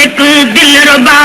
मालिक दिलरुबा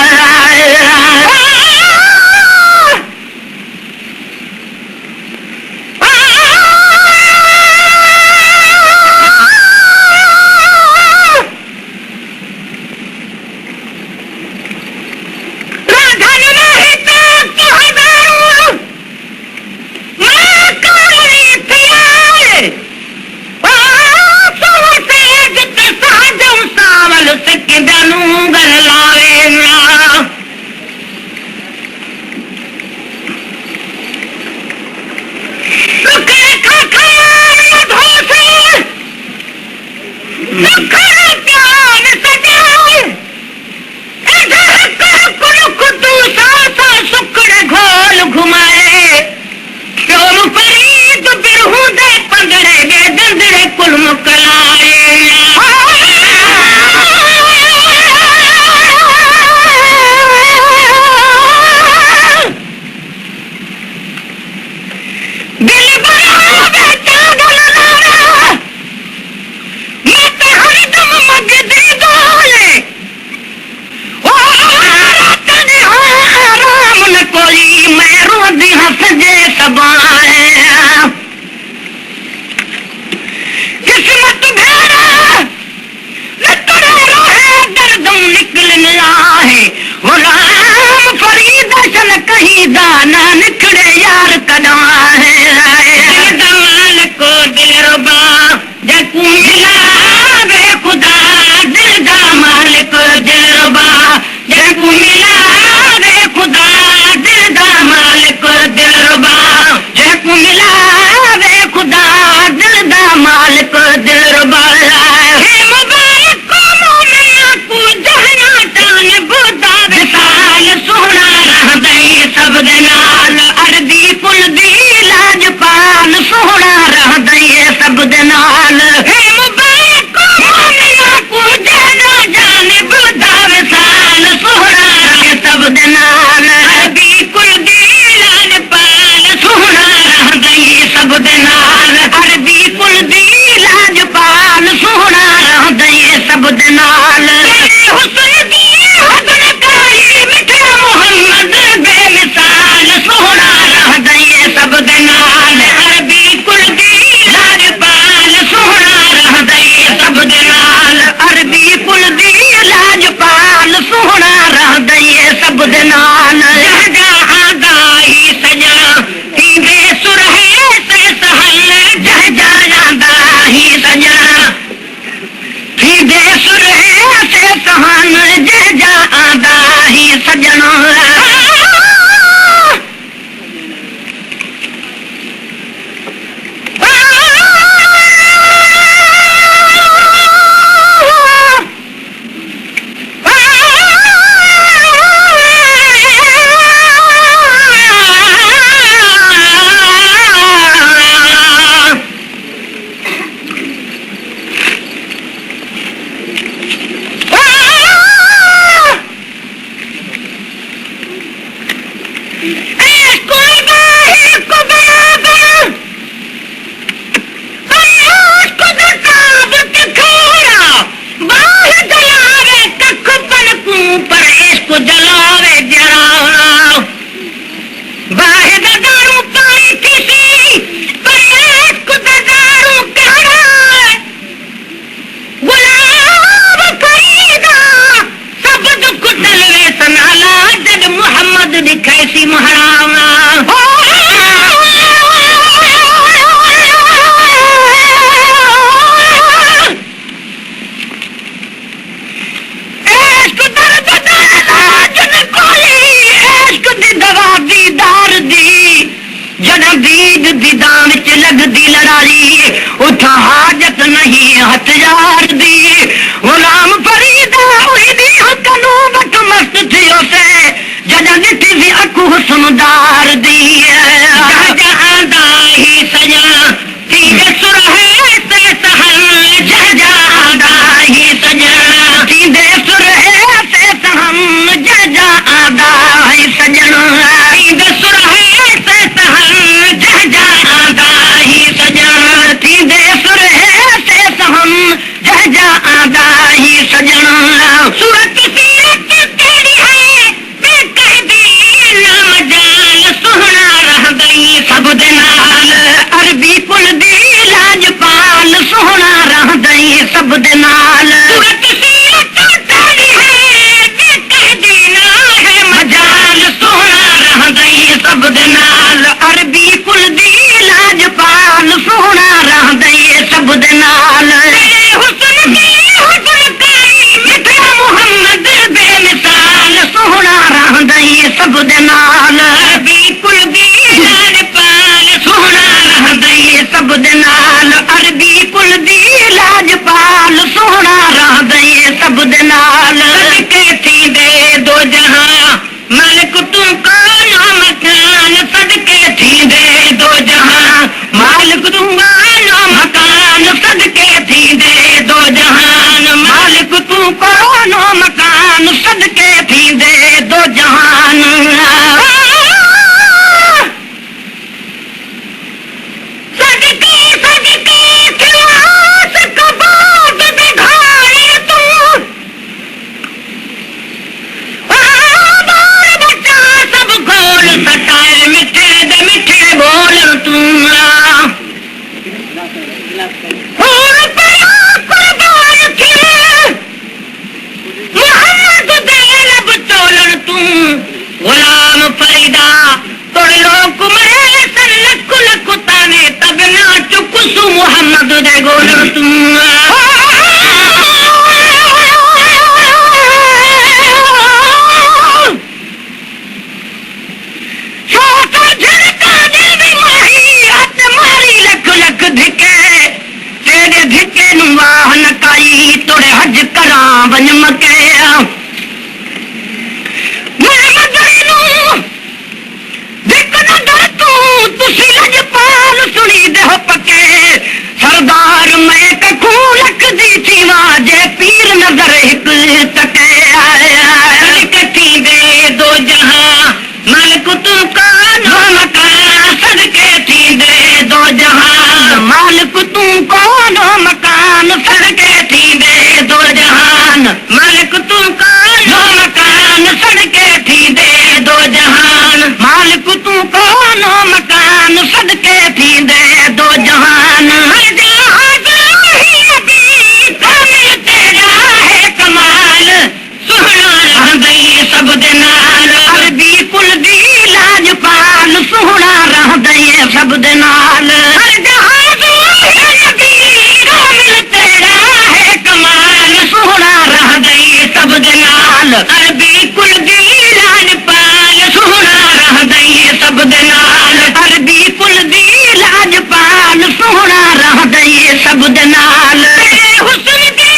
सूरत सब दे नाल मजाल सोना रहंदई सब दे नाल अरबी कुल दी लाजपाल सोना रहंदई सब दे नाल मोहम्मद बेमिसाल सोना रहंदई सब दे नाल अरबी कुल दी लाजपाल सोना रहंदई सब दे नाल अरबी कुल दी लाजपाल सोना रहंदई सब दे नाल के थी दे दो जहां मालिक तू कानो मकान सदके थी दे दो जहां मालिक तू कानो मकान सदके थी दे दो जहान मालिक तू कानो मकान सदके थी दे दो जहान सदके सदके खिलास कबाद दिखाए तू सब गोल सटाए मिठे दे मिठे बोल तू मोहम्मद दे लब चोलन तू गुलाम फरीदा तोड़ लोग मरे सन लख लख ताने तब ना चुकुसु मोहम्मद दे गोल तू तोड़े हज करा बन मके लजपाल सुनी दे पके सरदार मैं कखू लख दी थी वाजे पीर नजर एक तके कथी दे दो जहां मालिक तू कानो मकान सदके थी दे दो जहां मालिक तू कानो मकान सदके थी दे दो जहान मालिक तू कानो मकान सदके थी दे दो जहान मालिक तू कानो मकान सदके थी दे दो जहान तेरा है कमाल सुहना रहंदई सब दे नाल अरबी कुल दी लाजपाल सुहना रहंदई सब दे नाल तेरा है कमाल सुहना रहंदई सब दे नाल अरबी कुल दी लाजपाल सुहना रहंदई सब दे नाल अरबी कुल दी लाजपाल सुहना रहंदई सब दे नाल हुस्न के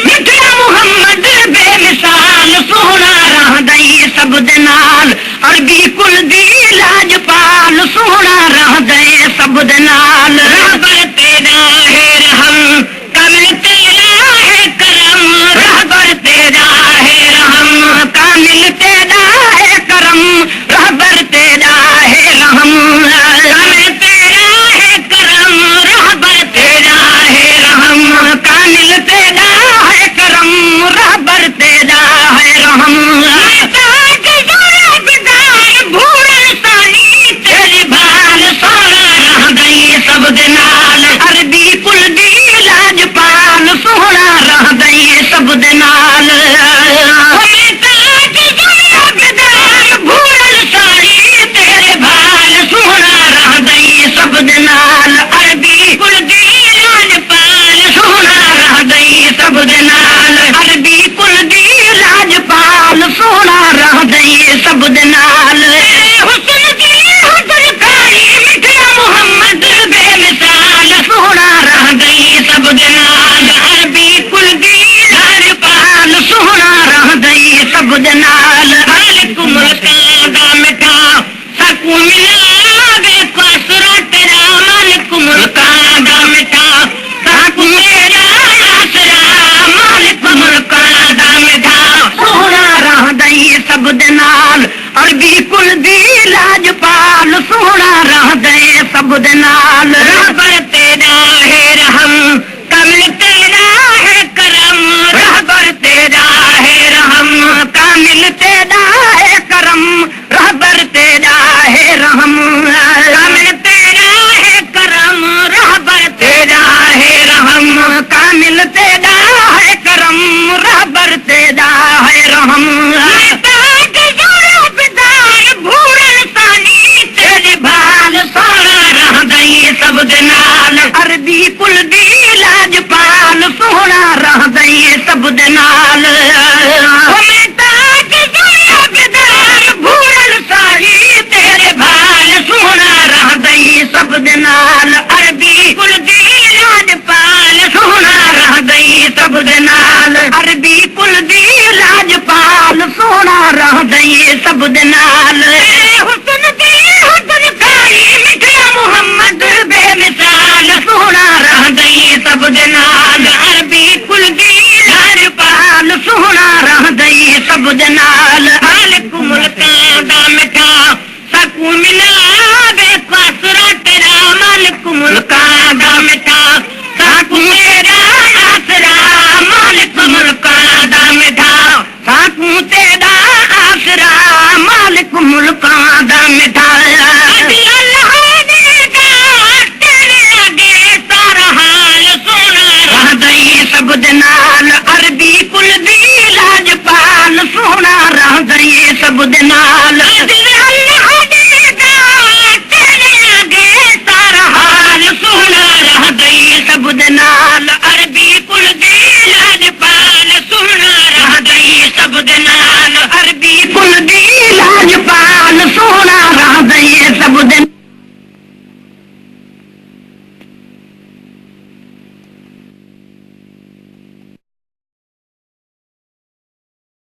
मिठा मोहम्मद बेमिसाल सोना रहंदई सब दे नाल अरबी कुल दी लाजपाल सोना रहंदई सब दे नाल रहबर तेरा है रहम कामिल तेरा है करम रहबर तेरा है रहम कामिल तेरा है करम रहबर तेरा है रहम कामिल तेरा है करम रहबर तेरा है रहम कामिल तेरा है करम रहबर तेरा है रहम तेरी भाल सोना रहंदई सब दे नाल अरबी कुल दी लाजपाल सोना रहंदई सब दे नाल भूल सारी तेरे भाल सोना रहंदई सब दे नाल अरबी कुल दी लाजपाल सोना रहंदई सब दे नाल अरबी कुल दी लाजपाल सोना रहंदई सब दे नाल हुस्न की हुस्नकारी मिठा मोहम्मद बेमिसाल सोना रहंदई सब दे नाल अरबी कुल दी लाजपाल सोना रहंदई सब दे नाल मालिक मुल्कां दा मिठा सकू मिला वे कसरा तेरा मालिक मुल्कां दा मिठा सकू मेरा आसरा मालिक मुल्कां दा मिठा सोना रहंदई सब दे नाल अरबी कुल दी लाजपाल सोना रहंदई सब दे नाल रहबर तेरा है रहम कामिल तेरा है करम रहबर तेरा है रहम कामिल तेरा है करम रहबर तेरा है रहम कामिल तेरा है करम रहबर तेरा है रहम नाल अरबी कुल दी लाजपाल सोहना रहदई सब दे नाल मैं ताक दुनिया बेदार भूरल साही तेरे भाल सोहना रहदई सब दे नाल अरबी कुल दी लाजपाल सोहना रहदई सब दे नाल अरबी कुल दी लाजपाल सोहना रहदई सब दे नाल हुस्न दी हुस्न कारी मिठिया मोहम्मद बेमिसाल सोहना रहदई सब दे नाल अरबी कुल दी लाजपाल सोहना रहदई सब दे नाल हाल कुमल दा मिठा सकू मिला